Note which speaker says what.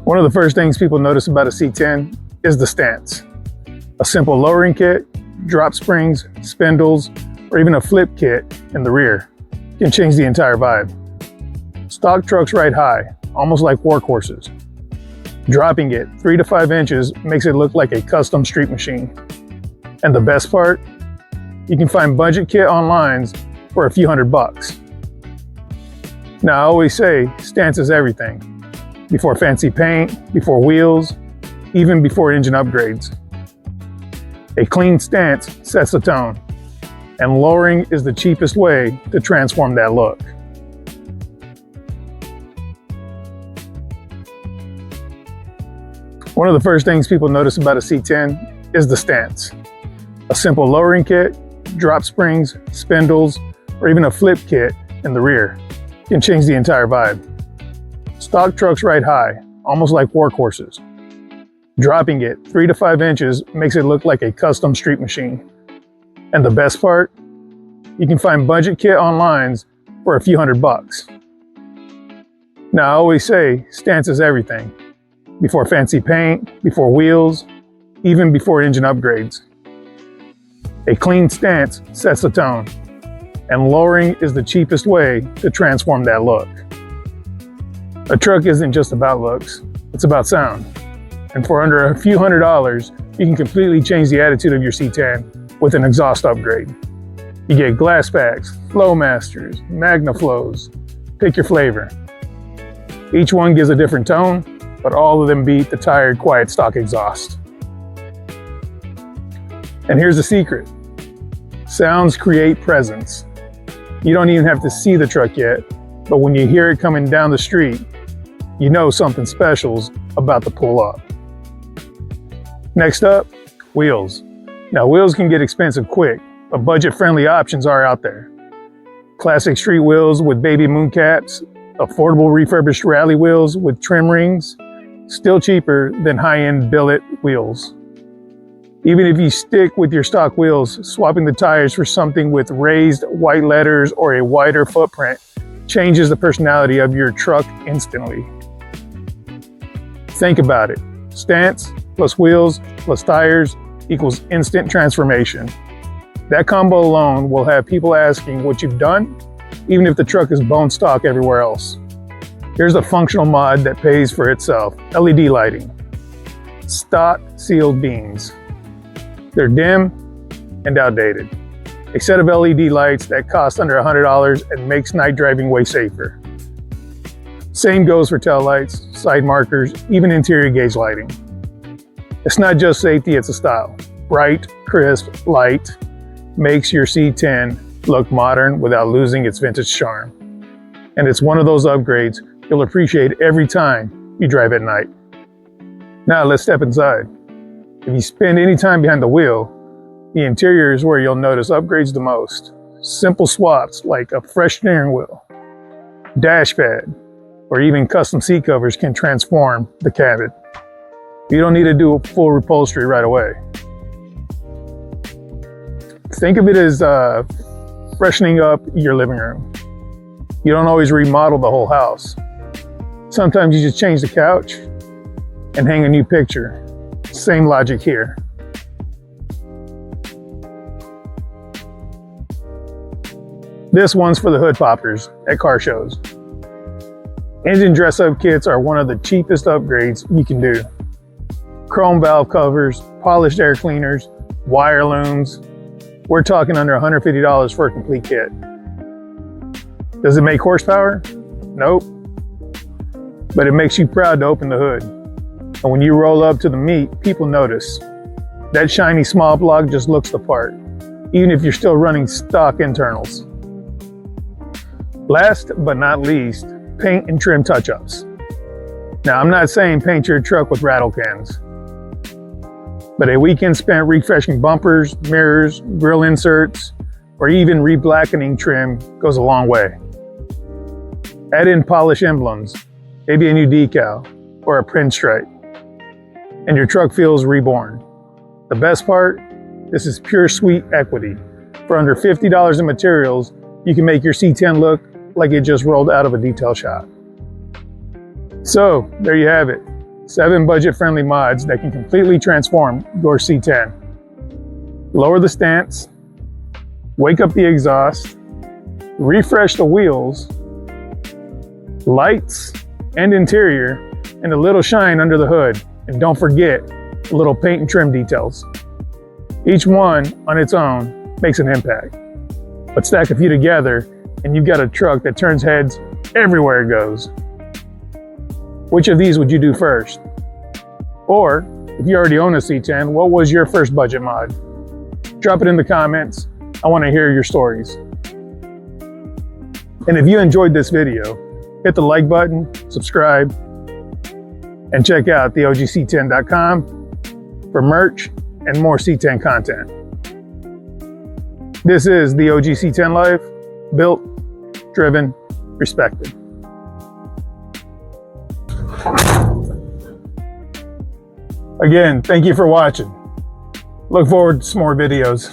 Speaker 1: One of the first things people notice about a C10 is the stance. A simple lowering kit, drop springs, spindles, or even a flip kit in the rear can change the entire vibe. Stock trucks ride high, almost like workhorses. Dropping it 3 to 5 inches makes it look like a custom street machine. And the best part? You can find budget kit online for a few $100. Now I always say, stance is everything. Before fancy paint, before wheels, even before engine upgrades. A clean stance sets the tone, and lowering is the cheapest way to transform that look. One of the first things people notice about a C10 is the stance. A simple lowering kit, drop springs, spindles, or even a flip kit in the rear can change the entire vibe. Stock trucks ride high, almost like workhorses. Dropping it 3 to 5 inches makes it look like a custom street machine. And the best part? You can find budget kit online for a few $100. Now I always say, stance is everything. Before fancy paint, before wheels, even before engine upgrades. A clean stance sets the tone, and lowering is the cheapest way to transform that look. A truck isn't just about looks, it's about sound. And for under a few $100, you can completely change the attitude of your C10 with an exhaust upgrade. You get glass packs, flow masters, MagnaFlows, pick your flavor. Each one gives a different tone, but all of them beat the tired, quiet stock exhaust. And here's the secret. Sounds create presence. You don't even have to see the truck yet, but when you hear it coming down the street, you know something special's about to pull up. Next up, wheels. Now wheels can get expensive quick, but budget-friendly options are out there. Classic street wheels with baby moon caps, affordable refurbished rally wheels with trim rings, still cheaper than high-end billet wheels. Even if you stick with your stock wheels, swapping the tires for something with raised white letters or a wider footprint changes the personality of your truck instantly. Think about it. Stance plus wheels plus tires equals instant transformation. That combo alone will have people asking what you've done, even if the truck is bone stock everywhere else. Here's a functional mod that pays for itself: LED lighting. Stock sealed beams. They're dim and outdated. A set of LED lights that cost under $100 and makes night driving way safer. Same goes for tail lights, side markers, even interior gauge lighting. It's not just safety, it's a style. Bright, crisp light makes your C10 look modern without losing its vintage charm. And it's one of those upgrades you'll appreciate every time you drive at night. Now let's step inside. If you spend any time behind the wheel, the interior is where you'll notice upgrades the most. Simple swaps like a fresh steering wheel, dash pad, or even custom seat covers can transform the cabin. You don't need to do a full upholstery right away. Think of it as freshening up your living room. You don't always remodel the whole house. Sometimes you just change the couch and hang a new picture. Same logic here. This one's for the hood poppers at car shows. Engine dress-up kits are one of the cheapest upgrades you can do. Chrome valve covers, polished air cleaners, wire looms. We're talking under $150 for a complete kit. Does it make horsepower? Nope. But it makes you proud to open the hood. And when you roll up to the meat, people notice. That shiny small block just looks the part, even if you're still running stock internals. Last but not least, paint and trim touch-ups. Now, I'm not saying paint your truck with rattle cans, but a weekend spent refreshing bumpers, mirrors, grille inserts, or even re-blackening trim goes a long way. Add in polish emblems, maybe a new decal, or a print stripe, and your truck feels reborn. The best part? This is pure sweet equity. For under $50 in materials, you can make your C10 look like it just rolled out of a detail shop. So, there you have it. 7 budget-friendly mods that can completely transform your C10. Lower the stance, wake up the exhaust, refresh the wheels, lights and interior, and a little shine under the hood. And don't forget the little paint and trim details. Each one on its own makes an impact. But stack a few together and you've got a truck that turns heads everywhere it goes. Which of these would you do first? Or, if you already own a C10, what was your first budget mod? Drop it in the comments. I want to hear your stories. And if you enjoyed this video, hit the like button, subscribe, and check out theogc10.com for merch and more C10 content. This is the OG C10 Life, built, driven, respected. Again, thank you for watching. Look forward to some more videos.